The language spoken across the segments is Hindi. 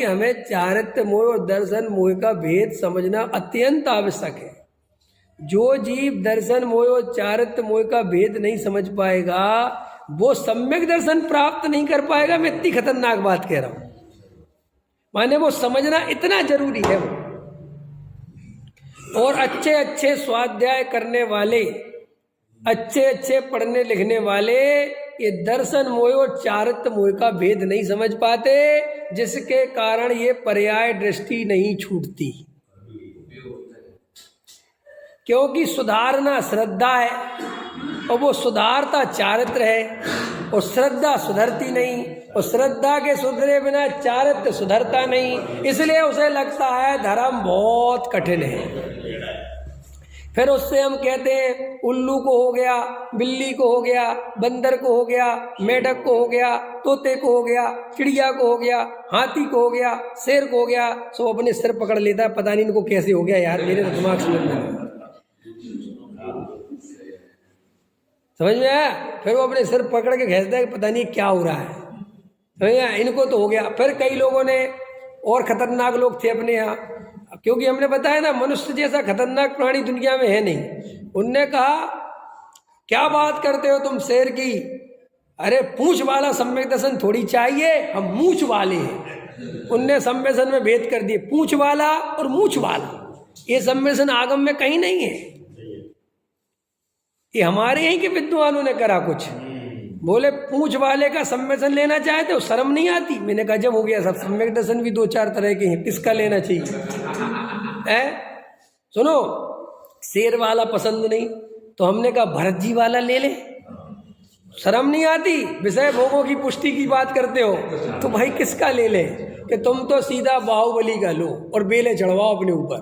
हमें चारित्र मोह और दर्शन मोह का भेद समझना अत्यंत आवश्यक है। जो जीव दर्शन मोह और चारित्र मोह का भेद नहीं समझ पाएगा वो सम्यक दर्शन प्राप्त नहीं कर पाएगा। मैं इतनी खतरनाक बात कह रहा हूं, माने वो समझना इतना जरूरी है वो। और अच्छे अच्छे स्वाध्याय करने वाले, अच्छे अच्छे पढ़ने लिखने वाले ये दर्शन मोह और चारित्र मोह का भेद नहीं समझ पाते, जिसके कारण ये पर्याय दृष्टि नहीं छूटती। क्योंकि सुधारना श्रद्धा है और वो सुधारता चारित्र है, और श्रद्धा सुधरती नहीं, और श्रद्धा के सुधरे बिना चारित्र सुधरता नहीं। इसलिए उसे लगता है धर्म बहुत कठिन है। फिर उससे हम कहते हैं उल्लू को हो गया, बिल्ली को हो गया, बंदर को हो गया, मेढक को हो गया, तोते को हो गया, चिड़िया को हो गया, हाथी को हो गया, शेर को हो गया। सो अपने सिर पकड़ लेता है, पता नहीं इनको कैसे हो गया यार, मेरे दिमाग समझ में आया। फिर वो अपने सिर पकड़ के खींचता है कि पता नहीं क्या हो रहा है, समझ में आया, इनको तो हो गया। फिर कई लोगों ने, और खतरनाक लोग थे अपने यहाँ, क्योंकि हमने बताया ना मनुष्य जैसा खतरनाक प्राणी दुनिया में है नहीं। उनने कहा क्या बात करते हो तुम शेर की, अरे पूंछ वाला सम्यक दर्शन थोड़ी चाहिए, हम मूछ वाले हैं। उनने सम्यक दर्शन में भेद कर दिए, पूंछ वाला और मूछ वाला। ये सम्यक दर्शन आगम में कहीं नहीं है, ये हमारे यहीं के विद्वानों ने करा कुछ। बोले पूंछ वाले का सम्यक दर्शन लेना चाहते हो, शर्म नहीं आती। मैंने कहा जब हो गया सब, सम्यक दर्शन भी दो चार तरह के हैं, किसका लेना चाहिए है। सुनो, शेर वाला पसंद नहीं तो हमने कहा भरत जी वाला ले ले, शर्म नहीं आती। विषय भोगों की पुष्टि की बात करते हो तो भाई किसका ले ले, कि तुम तो सीधा बाहुबली का लो और बेले चढ़वाओ अपने ऊपर।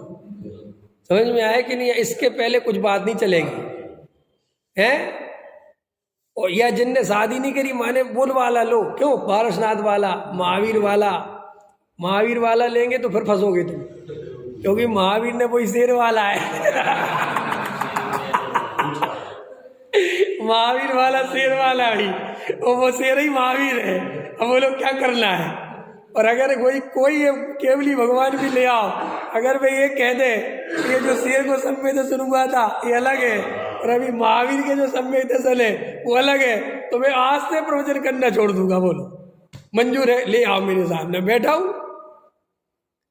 समझ में आया कि नहीं, इसके पहले कुछ बात नहीं चलेगी है। और या जिनने शादी नहीं करी माने बोल वाला लो, क्यों पारसनाथ वाला, महावीर वाला। महावीर वाला लेंगे तो फिर फंसोगे तुम, क्योंकि महावीर ने वही शेर वाला है महावीर वाला शेर वाला ही, और वो शेर ही महावीर है। अब बोलो क्या करना है। और अगर कोई केवली भगवान भी ले आओ, अगर वे ये कह दे ये जो शेर को सम्यक दर्शन हुआ था ये अलग है, और अभी महावीर के जो सम्यक दर्शन है वो अलग है, तो मैं आज से प्रवचन करना छोड़ दूंगा। बोलो मंजूर है, ले आओ मेरे सामने बैठा हूं।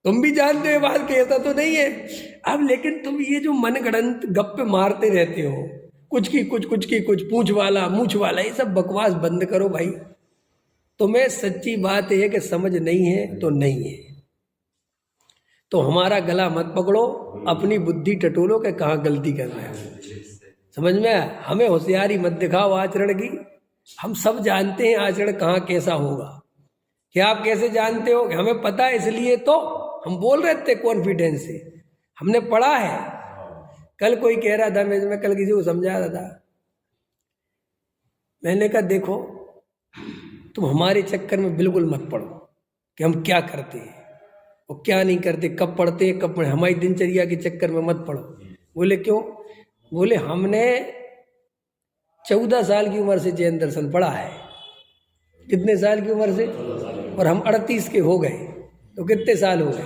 तुम भी जानते हो बात कहता तो नहीं है। अब लेकिन तुम ये जो मनगढ़ंत गप्पे मारते रहते हो, कुछ की कुछ पूंछ वाला मूछ वाला, ये सब बकवास बंद करो भाई। तुम्हें सच्ची बात है कि समझ नहीं है तो नहीं है, तो हमारा गला मत पकड़ो, अपनी बुद्धि टटोलो कि कहाँ गलती कर रहे हैं। समझ में, हमें होशियारी मत दिखाओ आचरण की। हम सब जानते हैं आचरण कहाँ कैसा होगा। क्या आप कैसे जानते हो? हमें पता है, इसलिए तो हम बोल रहे थे कॉन्फिडेंस से, हमने पढ़ा है। कल कोई कह रहा था, मैं कल किसी को समझा रहा था, मैंने कहा देखो तुम हमारे चक्कर में बिल्कुल मत पड़ो कि हम क्या करते हैं और क्या नहीं करते, कब पढ़ते हैं कब पढ़े, हमारी दिनचर्या के चक्कर में मत पड़ो। बोले क्यों? बोले हमने 14 साल की उम्र से जैन दर्शन पढ़ा है। कितने साल की उम्र से? और हम 38 के हो गए, तो कितने साल हो गए?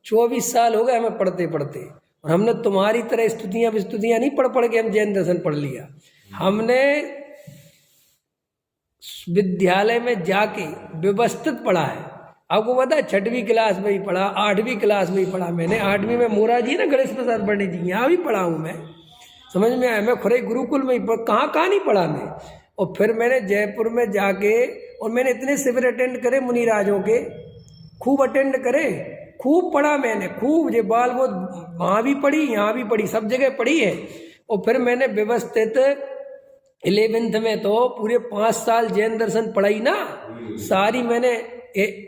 24 साल हो गए हमें पढ़ते पढ़ते। और हमने तुम्हारी तरह स्तुतियाँ नहीं पढ़ के हम जैन दर्शन पढ़ लिया। हमने विद्यालय में जाके व्यवस्थित पढ़ा है। आपको पता है 6वीं क्लास में ही पढ़ा, 8वीं क्लास में ही पढ़ा। मैंने 8वीं में मोरा जी ना, गणेश प्रसाद पंडित जी, यहाँ भी पढ़ा हूँ मैं। समझ में आया? मैं खुरई गुरुकुल में ही कहाँ नहीं पढ़ा मैं। और फिर मैंने जयपुर में जाके, और मैंने इतने शिविर अटेंड करे मुनिराजों के, खूब अटेंड करे, खूब पढ़ा मैंने, खूब। ये बाल वो वहाँ भी पढ़ी, यहाँ भी पढ़ी, सब जगह पढ़ी है। और फिर मैंने व्यवस्थित 11th में तो पूरे 5 साल जैन दर्शन पढ़ाई ना सारी। मैंने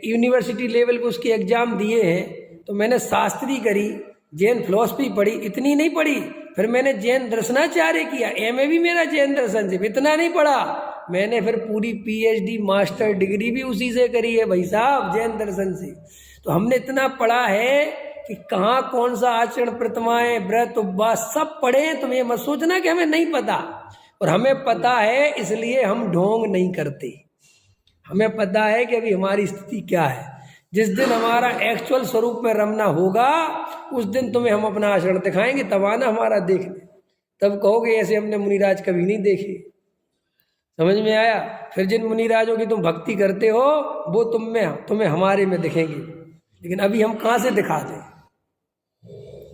यूनिवर्सिटी लेवल पे उसके एग्जाम दिए हैं। तो मैंने शास्त्री करी, जैन फिलॉसफी पढ़ी, इतनी नहीं पढ़ी। फिर मैंने जैन दर्शनाचार्य किया, एमए भी मेरा जैन दर्शन से, इतना नहीं पढ़ा मैंने। फिर पूरी पीएचडी मास्टर डिग्री भी उसी से करी है भाई साहब, जैन दर्शन से। तो हमने इतना पढ़ा है कि कहाँ कौन सा आचरण, प्रतिमाएं, व्रत, उपवास सब पढ़े। तुम ये मत सोचना कि हमें नहीं पता, और हमें पता है इसलिए हम ढोंग नहीं करते। हमें पता है कि अभी हमारी स्थिति क्या है। जिस दिन हमारा एक्चुअल स्वरूप में रमना होगा उस दिन तुम्हें हम अपना आचरण दिखाएंगे, तब आना हमारा देखने, तब कहोगे ऐसे हमने मुनिराज कभी नहीं देखे। समझ में आया? फिर जिन मुनिराजों की तुम भक्ति करते हो वो तुम्हें हमारे में दिखेंगे, लेकिन अभी हम कहाँ से दिखा दें,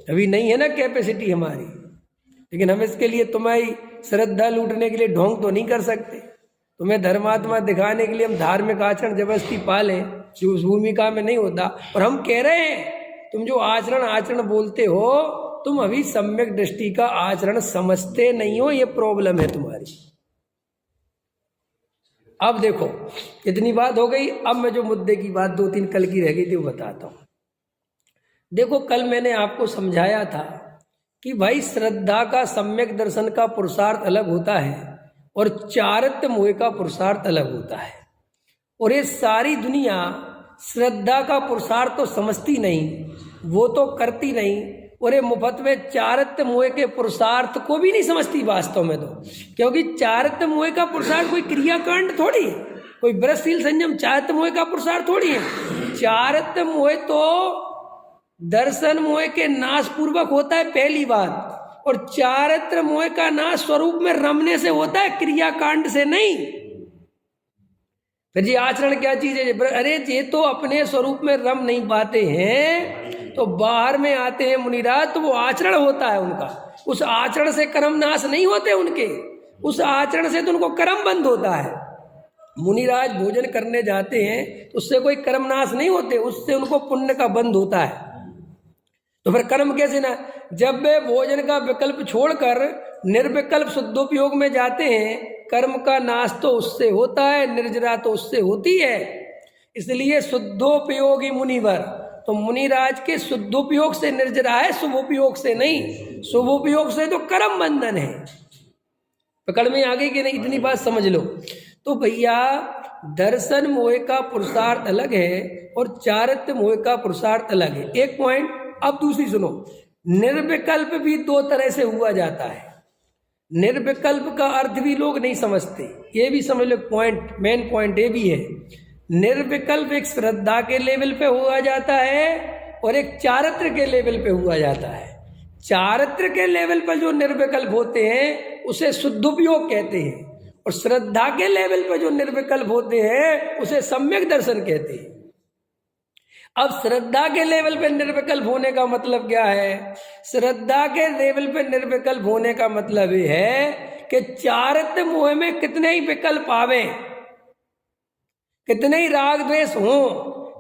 अभी नहीं है ना कैपेसिटी हमारी। लेकिन हम इसके लिए तुम्हारी श्रद्धा लूटने के लिए ढोंग तो नहीं कर सकते, तुम्हें धर्मात्मा दिखाने के लिए हम धार्मिक आचरण जबरदस्ती पालें जो उस भूमिका में नहीं होता। और हम कह रहे हैं तुम जो आचरण बोलते हो तुम अभी सम्यक दृष्टि का आचरण समझते नहीं हो, ये प्रॉब्लम है तुम्हारी। अब देखो इतनी बात हो गई, अब मैं जो मुद्दे की बात 2-3 कल की रह गई थी वो बताता हूं। देखो कल मैंने आपको समझाया था कि भाई श्रद्धा का सम्यक दर्शन का पुरुषार्थ अलग होता है और चारित्र मोह का पुरुषार्थ अलग होता है। और ये सारी दुनिया श्रद्धा का पुरुषार्थ तो समझती नहीं, वो तो करती नहीं, और ये मुफ्त में चारित्र मोह के पुरुषार्थ को भी नहीं समझती वास्तव में तो। क्योंकि चारित्र मोह का पुरुषार्थ कोई क्रियाकांड थोड़ी है, कोई व्रतशील संयम चारित्र मोह का पुरुषार्थ थोड़ी है। चारित्र मोह तो दर्शन मोह के नाश पूर्वक होता है पहली बात, और चारित्र मोह का नाश स्वरूप में रमने से होता है, क्रियाकांड से नहीं। फिर जी आचरण क्या चीज है? अरे ये तो अपने स्वरूप में रम नहीं पाते हैं तो बाहर में आते हैं मुनिराज, तो वो आचरण होता है उनका, उस आचरण से कर्म नाश नहीं होते उनके, उस आचरण से तो उनको कर्म बंद होता है। मुनिराज भोजन करने जाते हैं तो उससे कोई कर्म नाश नहीं होते, उससे उनको पुण्य का बंद होता है। तो फिर कर्म कैसे ना, जब वे भोजन का विकल्प छोड़कर निर्विकल्प शुद्धोपयोग में जाते हैं, कर्म का नाश तो उससे होता है, निर्जरा तो उससे होती है। इसलिए शुद्धोपयोगी मुनिवर, तो मुनिराज के शुद्धोपयोग से निर्जरा है, शुभोपयोग से नहीं। शुभोपयोग से तो कर्म बंधन है। पकड़ में आ गई कि नहीं? इतनी बात समझ लो। तो भैया दर्शन मोह का पुरुषार्थ अलग है और चारित्र मोह का पुरुषार्थ अलग है, एक पॉइंट। अब दूसरी सुनो, निर्विकल्प भी 2 तरह से हुआ जाता है। निर्विकल्प का अर्थ भी लोग नहीं समझते, ये भी समझ लो पॉइंट, मेन पॉइंट ये भी है। निर्विकल्प एक श्रद्धा के लेवल पे हुआ जाता है और एक चारित्र के लेवल पे हुआ जाता है। चारित्र के लेवल पर जो निर्विकल्प होते हैं उसे शुद्धोपयोग कहते हैं, और श्रद्धा के लेवल पर जो निर्विकल्प होते हैं उसे सम्यक दर्शन कहते हैं। अब श्रद्धा के लेवल पे निर्विकल्प होने का मतलब क्या है? श्रद्धा के लेवल पे निर्विकल्प होने का मतलब ये है कि चारित्र मोह में कितने ही विकल्प आवे, कितने ही राग द्वेष हो,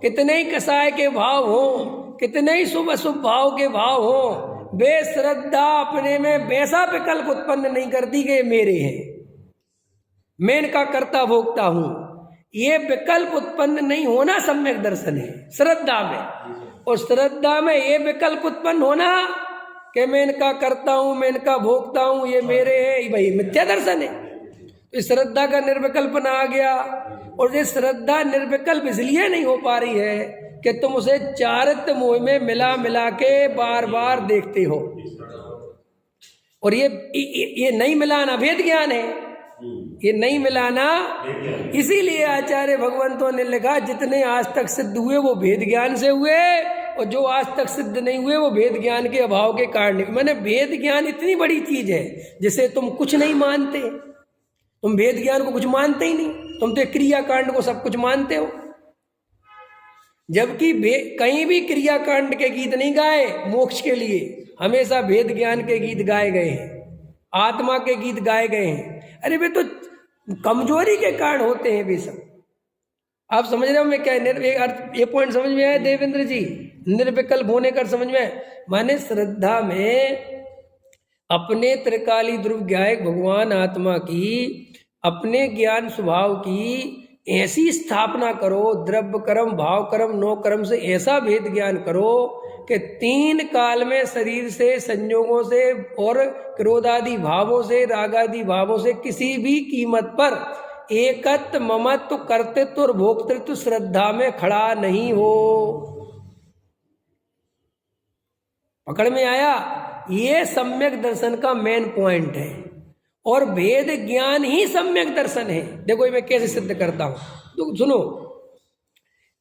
कितने ही कसाय के भाव हो, कितने ही शुभ अशुभ भाव के भाव हो, वे श्रद्धा अपने में वैसा विकल्प उत्पन्न नहीं करती कि मेरे हैं, मैं इनका कर्ता भोगता हूं। ये विकल्प उत्पन्न नहीं होना सम्यक दर्शन है श्रद्धा में। और श्रद्धा में ये विकल्प उत्पन्न होना कि मैं इनका करता हूं, मैं इनका भोगता हूं, ये मेरे है, भाई मिथ्या दर्शन है। तो इस श्रद्धा का निर्विकल्पना आ गया। और ये श्रद्धा निर्विकल्प इसलिए नहीं हो पा रही है कि तुम उसे चारित्र मोह में मिला के बार बार देखते हो। और ये नहीं मिलाना भेद ज्ञान है, ये नहीं मिलाना। इसीलिए आचार्य भगवंतों ने लिखा जितने आज तक सिद्ध हुए वो भेद ज्ञान से हुए, और जो आज तक सिद्ध नहीं हुए वो भेद ज्ञान के अभाव के कारण। मैंने भेद ज्ञान इतनी बड़ी चीज है जिसे तुम कुछ नहीं मानते, तुम भेद ज्ञान को कुछ मानते ही नहीं, तुम तो क्रियाकांड को सब कुछ मानते हो। जबकि कहीं भी क्रियाकांड के गीत नहीं गाए मोक्ष के लिए, हमेशा भेद ज्ञान के गीत गाए गए हैं, आत्मा के गीत गाए गए हैं। अरे वे तो कमजोरी के कारण होते हैं वे सब। आप समझ रहे हो मैं क्या ये पॉइंट समझ में आया देवेंद्र जी? निर्विकल्प होने का समझ में, माने श्रद्धा में अपने त्रिकाली ध्रुव ज्ञायक भगवान आत्मा की, अपने ज्ञान स्वभाव की ऐसी स्थापना करो, द्रव्य कर्म भाव कर्म 9 कर्म से ऐसा भेद ज्ञान करो कि 3 काल में शरीर से, संयोगों से और क्रोधादि भावों से, रागादि भावों से किसी भी कीमत पर एकत्व, ममत्व, कर्तृत्व और भोक्तृत्व श्रद्धा में खड़ा नहीं हो। पकड़ में आया? ये सम्यक दर्शन का मेन पॉइंट है, और भेद ज्ञान ही सम्यक दर्शन है। देखो मैं कैसे सिद्ध करता हूं, तो सुनो।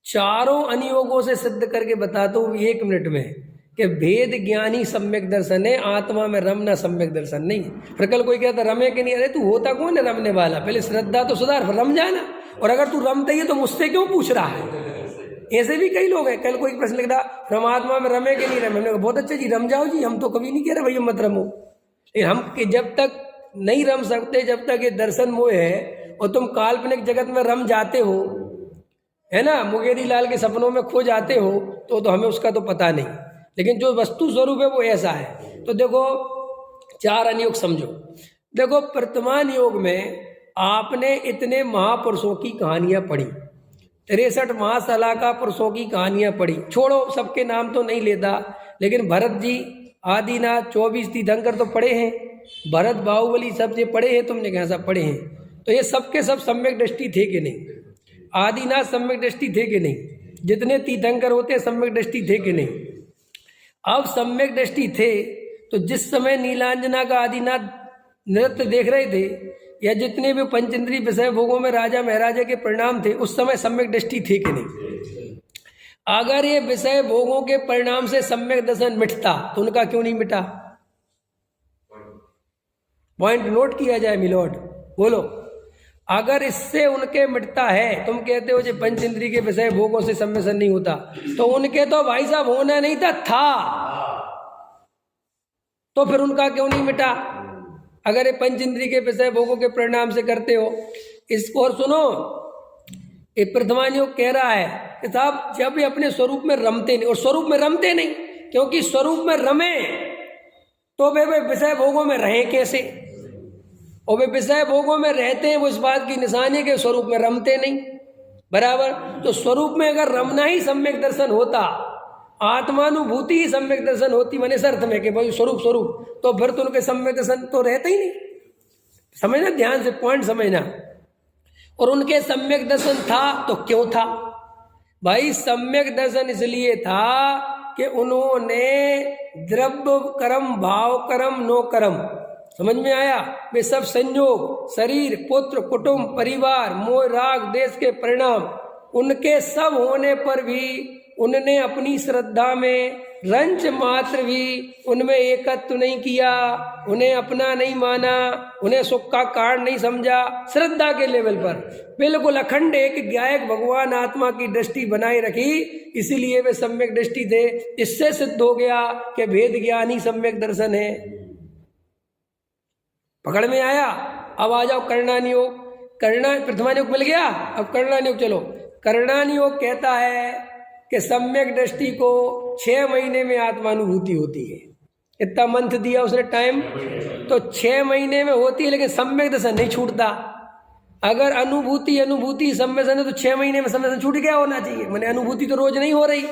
चारों अनुयोगों से सिद्ध करके बताता हूँ 1 मिनट में कि भेद ज्ञान ही सम्यक दर्शन है, आत्मा में रमना सम्यक दर्शन नहीं। फिर कल कोई कहता रमे के नहीं, अरे तू होता कौन है रमने वाला, पहले श्रद्धा तो सुधार फिर रम जाना। और अगर तू रमता ही है तो मुझसे क्यों पूछ रहा है? ऐसे भी कई लोग हैं। कल कोई प्रश्न लिखा परमात्मा में रमे के नहीं रमे, हमने कहा बहुत अच्छा जी रम जाओ जी, हम तो कभी नहीं कह रहे भैया मत रमो। हम कि जब तक नहीं रम सकते, जब तक ये दर्शन मोह है और तुम काल्पनिक जगत में रम जाते हो, है ना, मुंगेरी लाल के सपनों में खो जाते हो, तो हमें उसका तो पता नहीं। लेकिन जो वस्तु स्वरूप है वो ऐसा है। तो देखो 4 अनुयोग समझो। देखो वर्तमान योग में आपने इतने महापुरुषों की कहानियां पढ़ी, 63 महासलाका पुरुषों की कहानियां पढ़ी, छोड़ो सबके नाम तो नहीं लेता, लेकिन भरत जी, आदिनाथ, 24 तीर्थंकर तो पढ़े हैं, भरत बाहुबली सब ये पढ़े हैं, तुमने कहा सब पढ़े हैं। तो ये सबके सब सम्यक दृष्टि थे कि नहीं? आदिनाथ सम्यक दृष्टि थे कि नहीं? जितने तीर्थंकर होते हैं सम्यक दृष्टि थे कि नहीं? अब सम्यक दृष्टि थे तो जिस समय नीलांजना का आदिनाथ नृत्य देख रहे थे, या जितने भी पंचेंद्रीय विषय भोगों में राजा महाराजा के परिणाम थे, उस समय सम्यक दृष्टि थे कि नहीं? अगर ये विषय भोगों के परिणाम से सम्यक दर्शन मिटता तो उनका क्यों नहीं मिटा? पॉइंट नोट किया जाए मिलोड, बोलो। अगर इससे उनके मिटता है, तुम कहते हो जो पंचेंद्रिय के विषय भोगों से सम्मिश्रण नहीं होता, तो उनके तो भाई साहब होना नहीं था, तो फिर उनका क्यों नहीं मिटा? अगर ये पंचेंद्रिय के विषय भोगों के परिणाम से करते हो। इसको और सुनो, ये प्रथमान योग कह रहा है कि साहब जब ये अपने स्वरूप में रमते नहीं, और स्वरूप में रमते नहीं, क्योंकि स्वरूप में रमे तो वे विषय भोगों में रहे कैसे? और वे विषय भोगों में रहते हैं, वो इस बात की निशानी है कि स्वरूप में रमते नहीं, बराबर। तो स्वरूप में अगर रमना ही सम्यक दर्शन होता, आत्मानुभूति ही सम्यक दर्शन होती, मैंने इस अर्थ में कि भाई स्वरूप स्वरूप, तो फिर तो उनके सम्यक दर्शन तो रहते ही नहीं। समझना, ध्यान से पॉइंट समझना। और उनके सम्यक दर्शन था तो क्यों था भाई? सम्यक दर्शन इसलिए था कि उन्होंने द्रव्य कर्म, भाव कर्म, नो कर्म, समझ में आया? वे सब संयोग, शरीर, पुत्र, कुटुंब, परिवार, मोह, राग, देश के परिणाम, उनके सब होने पर भी उन्होंने अपनी श्रद्धा में रंच मात्र भी उनमें एकत्व नहीं किया, उन्हें अपना नहीं माना, उन्हें सुख का कारण नहीं समझा। श्रद्धा के लेवल पर बिल्कुल अखंड एक गायक भगवान आत्मा की दृष्टि बनाए रखी, इसीलिए वे सम्यक दृष्टि थे। इससे सिद्ध हो गया कि भेद ज्ञान ही सम्यक दर्शन है। पकड़ में आया? अब आ जाओ कर्णानुयोग। प्रथमानुयोग मिल गया, अब कर्णानुयोग चलो। कर्णानुयोग कहता है कि सम्यक दृष्टि को 6 महीने में आत्मानुभूति होती है। इतना मंथ दिया उसने टाइम, तो 6 महीने में होती है, लेकिन सम्यक दर्शन नहीं छूटता। अगर अनुभूति सम्मेलन है तो 6 महीने में सम्मेलन छूट गया होना चाहिए। मैंने अनुभूति तो रोज नहीं हो रही,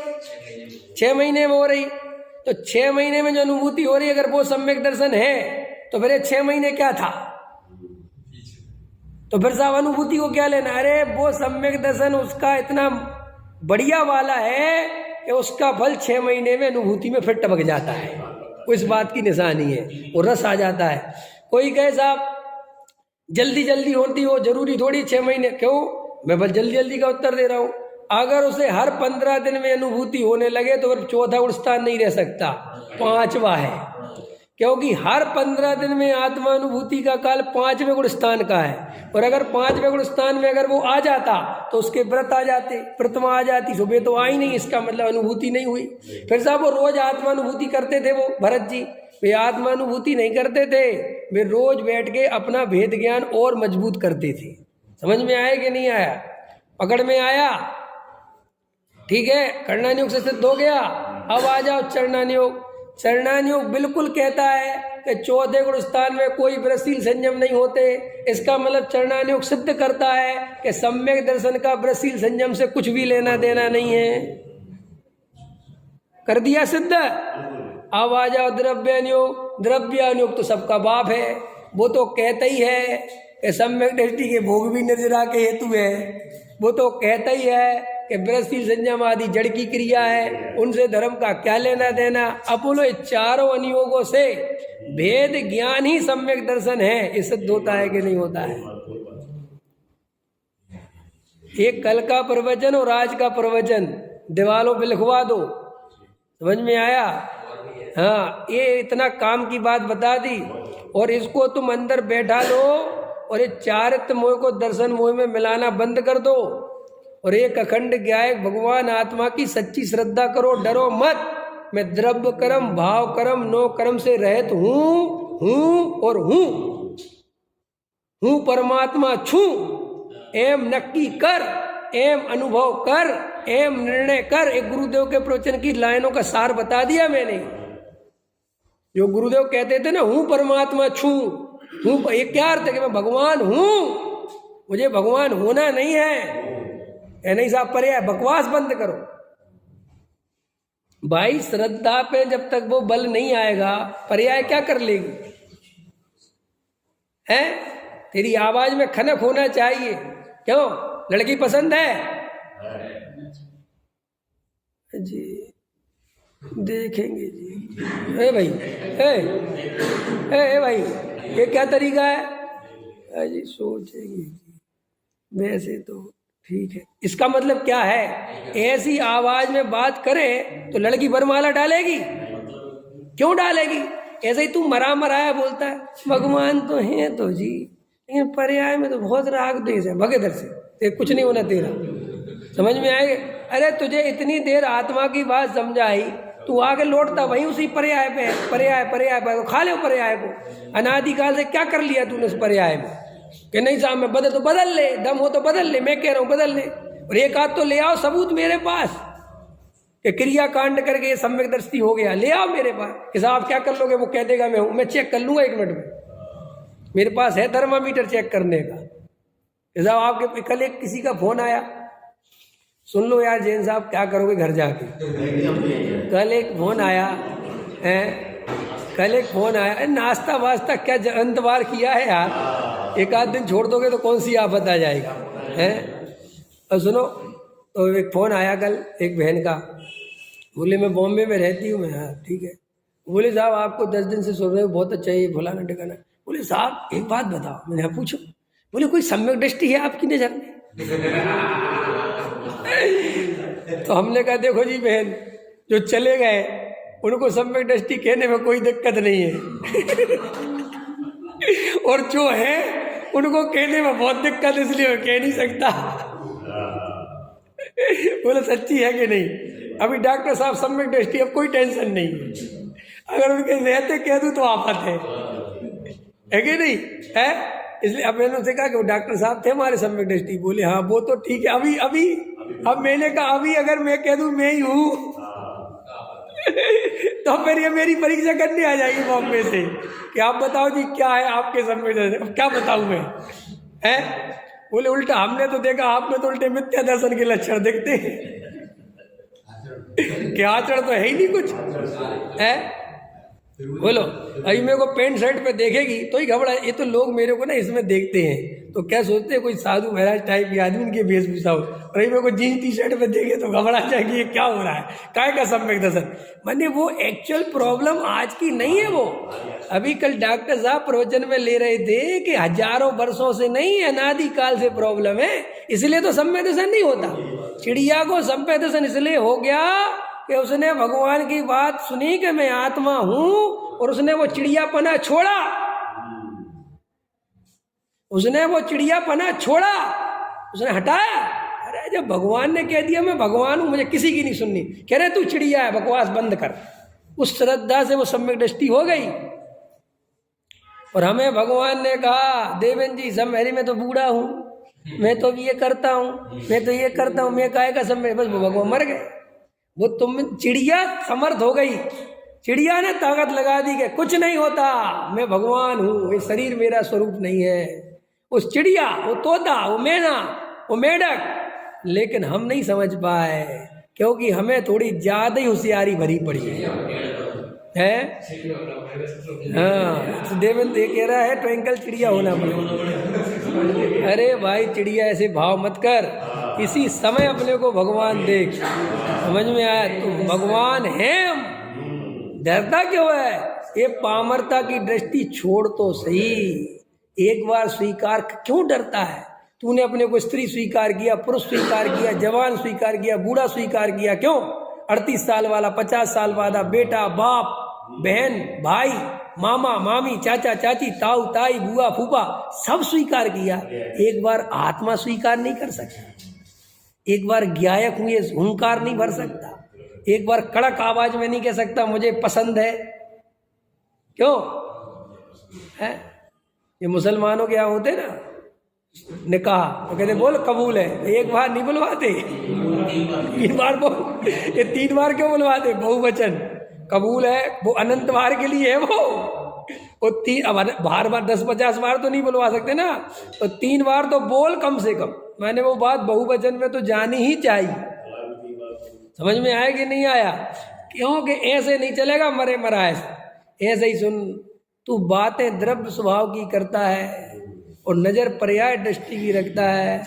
6 महीने में हो रही। तो 6 महीने में जो अनुभूति हो रही, अगर वो सम्यक दर्शन है तो फिर 6 महीने क्या था? तो फिर साहब अनुभूति को क्या लेना? अरे वो सम्यक दर्शन उसका इतना बढ़िया वाला है कि उसका फल 6 महीने में अनुभूति में फिर टपक जाता है। वो इस बात की निशानी है, वो रस आ जाता है। कोई कहे साहब जल्दी जल्दी होती हो, जरूरी थोड़ी 6 महीने, क्यों? मैं बस जल्दी जल्दी का उत्तर दे रहा हूँ। अगर उसे हर 15 दिन में अनुभूति होने लगे तो फिर चौथा गुण स्थान नहीं रह सकता, 5वां है। क्योंकि हर 15 दिन में आत्मा अनुभूति का काल 5वें गुण स्थान का है। और अगर 5वें गुण स्थान में अगर वो आ जाता तो उसके व्रत आ जाते, प्रतिमा आ जाती, सुबह तो आई नहीं, इसका मतलब अनुभूति नहीं हुई। फिर साहब वो रोज आत्मा अनुभूति करते थे, वो भरत जी वे आत्मानुभूति नहीं करते थे, वे रोज बैठ के अपना भेद ज्ञान और मजबूत करते थे। समझ में आया कि नहीं आया? पकड़ में आया? ठीक है, कर्णानुयोग से सिद्ध हो गया। अब आ जाओ चरणानुयोग। चरणानुयोग बिल्कुल कहता है कि 14 गुण स्थान में कोई वृषशील संयम नहीं होते। इसका मतलब चरणानुयोग सिद्ध करता है कि सम्यक दर्शन का वृषशील संयम से कुछ भी लेना देना नहीं है। कर दिया सिद्ध। अब आ जाओ द्रव्यानुयोग। द्रव्यानुयोग तो सबका बाप है, वो तो कहता ही है कि सम्यक दृष्टि के भोग भी निर्जरा के हेतु है। वो तो कहता ही है कि वृषशील संयम आदि जड़ की क्रिया है, उनसे धर्म का क्या लेना देना। अब बोलो ये चारों अनुयोगों से भेद ज्ञान ही सम्यक दर्शन है, ये सिद्ध होता है कि नहीं होता है? एक कल का प्रवचन और आज का प्रवचन दीवालों पे लिखवा दो, समझ में आया? हाँ, ये इतना काम की बात बता दी। और इसको तुम अंदर बैठा लो और ये चारित्र मोह को दर्शन मोह में मिलाना बंद कर दो और एक अखंड ज्ञायक भगवान आत्मा की सच्ची श्रद्धा करो। डरो मत, मैं द्रव्य कर्म भाव कर्म नो कर्म से रहित हूँ और हूँ परमात्मा छू। एम नक्की कर, एम अनुभव कर, एम निर्णय कर। एक गुरुदेव के प्रवचन की लाइनों का सार बता दिया मैंने। जो गुरुदेव कहते थे ना, हूँ परमात्मा छू, हूँ, ये क्या अर्थ है कि मैं भगवान हूँ, मुझे भगवान होना नहीं है। नहीं साहब, पर्याय बकवास बंद करो भाई। श्रद्धा पे जब तक वो बल नहीं आएगा, पर्याय क्या कर लेगी? है तेरी आवाज में खनक होना चाहिए। क्यों? लड़की पसंद है जी, देखेंगे जी। ए भाई, ए भाई, ये क्या तरीका है जी? सोचेंगे जी, वैसे तो ठीक है। इसका मतलब क्या है? ऐसी आवाज में बात करे तो लड़की वरमाला डालेगी? क्यों डालेगी? ऐसे ही तू मरा मराया बोलता है भगवान तो है तो जी, लेकिन पर्याय में तो बहुत राग देश है, भगे दर से कुछ नहीं होना तेरा। समझ में आएगा? अरे तुझे इतनी देर आत्मा की बात समझाई, तू आगे लौटता वहीं उसी पर्याय पे, पर्याय पे खा ले पर्याय को। अनादिकाल से क्या कर लिया तूने उस पर्याय में कि नहीं साहब मैं बदल, तो बदल ले, दम हो तो बदल ले, मैं कह रहा हूँ बदल ले। और एक आध तो ले आओ सबूत मेरे पास कि क्रिया कांड करके ये सम्यक दृष्टि हो गया, ले आओ मेरे पास कि साहब क्या कर लोगे? वो कह देगा मैं हूँ, मैं चेक कर लूंगा 1 मिनट में, मेरे पास है थर्मामीटर चेक करने का। साहब आपके कल एक किसी का फोन आया, सुन लो यार जैन साहब क्या करोगे घर जाके। कल एक फोन आया है, कल एक फोन आया, नाश्ता वास्ता क्या अंतवार किया है यार, एक आध दिन छोड़ दोगे तो कौन सी आफत आ जाएगी है। और सुनो, तो एक फ़ोन आया कल एक बहन का, बोले मैं बॉम्बे में रहती हूँ। मैं हाँ ठीक है। बोले साहब आपको 10 दिन से सुन रहे हो, बहुत अच्छा ये फलाना ठिकाना। बोले साहब एक बात बताओ। मैंने हाँ पूछो। बोले कोई सम्यक दृष्टि है आपकी नज़र में? तो हमने कहा देखो जी बहन, जो चले गए उनको सम्यक दृष्टि कहने में कोई दिक्कत नहीं है और जो है उनको कहने में बहुत दिक्कत, इसलिए कह नहीं सकता। बोले सच्ची है कि नहीं? अभी डॉक्टर साहब सम्यक दृष्टि, अब कोई टेंशन नहीं है। अगर उनके रहते कह दूं तो आफत है कि नहीं है? इसलिए अब मैंने उनसे कहा कि वो डॉक्टर साहब थे हमारे सम्यक दृष्टि। बोले हाँ वो तो ठीक है। अभी अब मैंने कहा अभी अगर मैं कह दूं मैं ही हूँ तो फिर ये मेरी परीक्षा करने आ जाएगी बॉम्बे से कि आप बताओ जी क्या है आपके सम्यक दर्शन। अब क्या बताऊं मैं है? बोले उल्टा हमने तो देखा आप में तो उल्टे मिथ्या दर्शन के लक्षण दिखते हैं क्या आचरण तो है ही नहीं कुछ है। बोलो अभी मेरे को पेंट शर्ट पे देखेगी तो ही घबरा। ये तो लोग मेरे को ना इसमें देखते हैं तो क्या सोचते हैं कोई साधु महाराज टाइप की आदमी की वेशभूषा हो, और मेरे को जीन्स टी शर्ट पे देखे तो घबरा जाएगी ये क्या हो रहा है, काय का सम्यक दर्शन। माने वो एक्चुअल प्रॉब्लम आज की नहीं है। वो अभी कल डॉक्टर साहब प्रवचन में ले रहे थे कि हजारों वर्षों से नहीं, अनादि काल से प्रॉब्लम है, इसलिए तो सम्यक दर्शन नहीं होता। चिड़िया को सम्यक दर्शन इसलिए हो गया कि उसने भगवान की बात सुनी कि मैं आत्मा हूं, और उसने वो चिड़ियापना छोड़ा, उसने वो चिड़ियापना छोड़ा, उसने हटाया। अरे जब भगवान ने कह दिया मैं भगवान हूं, मुझे किसी की नहीं सुननी, कह रहे तू चिड़िया है, बकवास बंद कर। उस श्रद्धा से वो सम्यक दृष्टि हो गई। और हमें भगवान ने कहा देवेंद्र जी सब मेरी, मैं तो बूढ़ा हूं, मैं तो ये करता हूं, मैं तो ये करता हूं, मैं काय का सम्यक। बस वो भगवान मर गए। वो तुम चिड़िया समर्थ हो गई, चिड़िया ने ताकत लगा दी कि कुछ नहीं होता, मैं भगवान हूं, ये शरीर मेरा स्वरूप नहीं है। उस चिड़िया, वो तोता, वो मैना, वो मेढक, लेकिन हम नहीं समझ पाए क्योंकि हमें थोड़ी ज्यादा ही होशियारी भरी पड़ी है। हाँ देवेंद्र ये कह रहा है ट्विंकल चिड़िया होना पड़ेगा। अरे भाई चिड़िया ऐसे भाव मत कर, इसी समय अपने को भगवान देख। समझ में आया? तो भगवान है, डरता क्यों है? ये पामरता की दृष्टि छोड़ तो सही, एक बार स्वीकार। क्यों डरता है? तूने अपने को स्त्री स्वीकार किया, पुरुष स्वीकार किया, जवान स्वीकार किया, बूढ़ा स्वीकार किया। क्यों? 38 साल वाला, 50 साल वाला, बेटा, बाप, बहन, भाई, मामा, मामी, चाचा, चाची, ताऊ, ताई, बुआ, फूफा, सब स्वीकार किया। एक बार आत्मा स्वीकार नहीं कर सकता, एक बार गायक हुए हुंकार नहीं भर सकता, एक बार कड़क आवाज में नहीं कह सकता मुझे पसंद है। क्यों है? ये मुसलमानों के यहाँ होते ना निकाह, तो कहते बोल कबूल है, एक बार नहीं बुलवाते, 3 बार बोल। ये 3 बार क्यों बुलवाते? बहुवचन कबूल है, वो अनंत बार के लिए है। वो 3, अब बार बार 10-50 बार तो नहीं बुलवा सकते ना, तो 3 बार तो बोल कम से कम। मैंने वो बात बहुवचन में तो जानी ही चाहिए। समझ में आया कि नहीं आया? क्योंकि ऐसे नहीं चलेगा मरे मराए से। ऐसे ही सुन, तू बातें द्रव्य स्वभाव की करता है और नजर पर्याय दृष्टि की रखता है।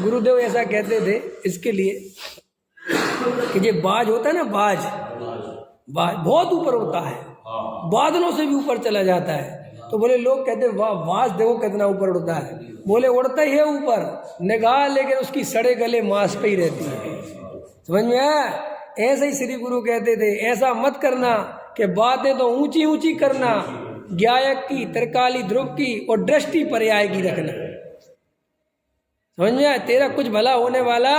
गुरुदेव ऐसा कहते थे इसके लिए कि ये बाज होता है ना, बाज बहुत ऊपर होता है, बादलों से भी ऊपर चला जाता है। तो बोले लोग कहते वाह बाज देखो कितना ऊपर उड़ता है। बोले उड़ता ही है ऊपर, निगाह लेकिन उसकी सड़े गले मांस पे ही रहती है। समझ में आया? ऐसे ही श्री गुरु कहते थे ऐसा मत करना कि बातें तो ऊंची ऊंची करना, गायक की, तरकाली, ध्रुव की और दृष्टि पर्याय की रखना। समझ में आया? तेरा कुछ भला होने वाला।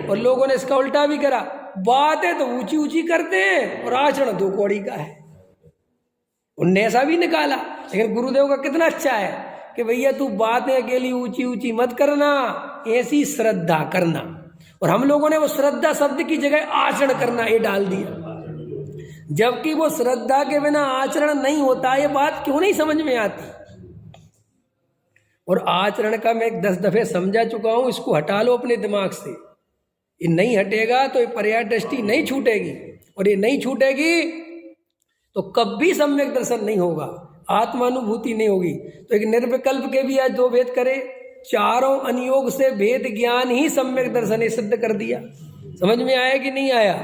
और लोगों ने इसका उल्टा भी करा, बातें तो ऊंची ऊंची करते हैं और आचरण 2 कौड़ी का है। उनने ऐसा भी निकाला, लेकिन गुरुदेव का कितना अच्छा है कि भैया तू बातें अकेली ऊंची ऊंची मत करना, ऐसी श्रद्धा करना। और हम लोगों ने वो श्रद्धा शब्द की जगह आचरण करना ये डाल दिया, जबकि वो श्रद्धा के बिना आचरण नहीं होता। ये बात क्यों नहीं समझ में आती? और आचरण का मैं 10 दफे समझा चुका हूं, इसको हटा लो अपने दिमाग से। ये नहीं हटेगा तो ये पर्याय दृष्टि नहीं छूटेगी, और ये नहीं छूटेगी तो कभी सम्यक दर्शन नहीं होगा, आत्मानुभूति नहीं होगी। तो एक निर्विकल्प के भी आज 2 भेद करे, चारों अनियोग से भेद ज्ञान ही सम्यक दर्शन सिद्ध कर दिया। समझ में आया कि नहीं आया?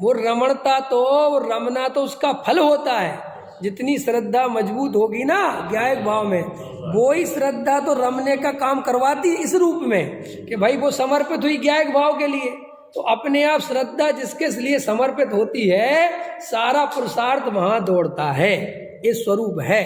वो रमणता तो, वो रमना तो उसका फल होता है। जितनी श्रद्धा मजबूत होगी ना गायक भाव में, वो ही श्रद्धा तो रमने का काम करवाती इस रूप में कि भाई वो समर्पित हुई गायक भाव के लिए। तो अपने आप श्रद्धा जिसके लिए समर्पित होती है, सारा पुरुषार्थ वहां दौड़ता है। ये स्वरूप है।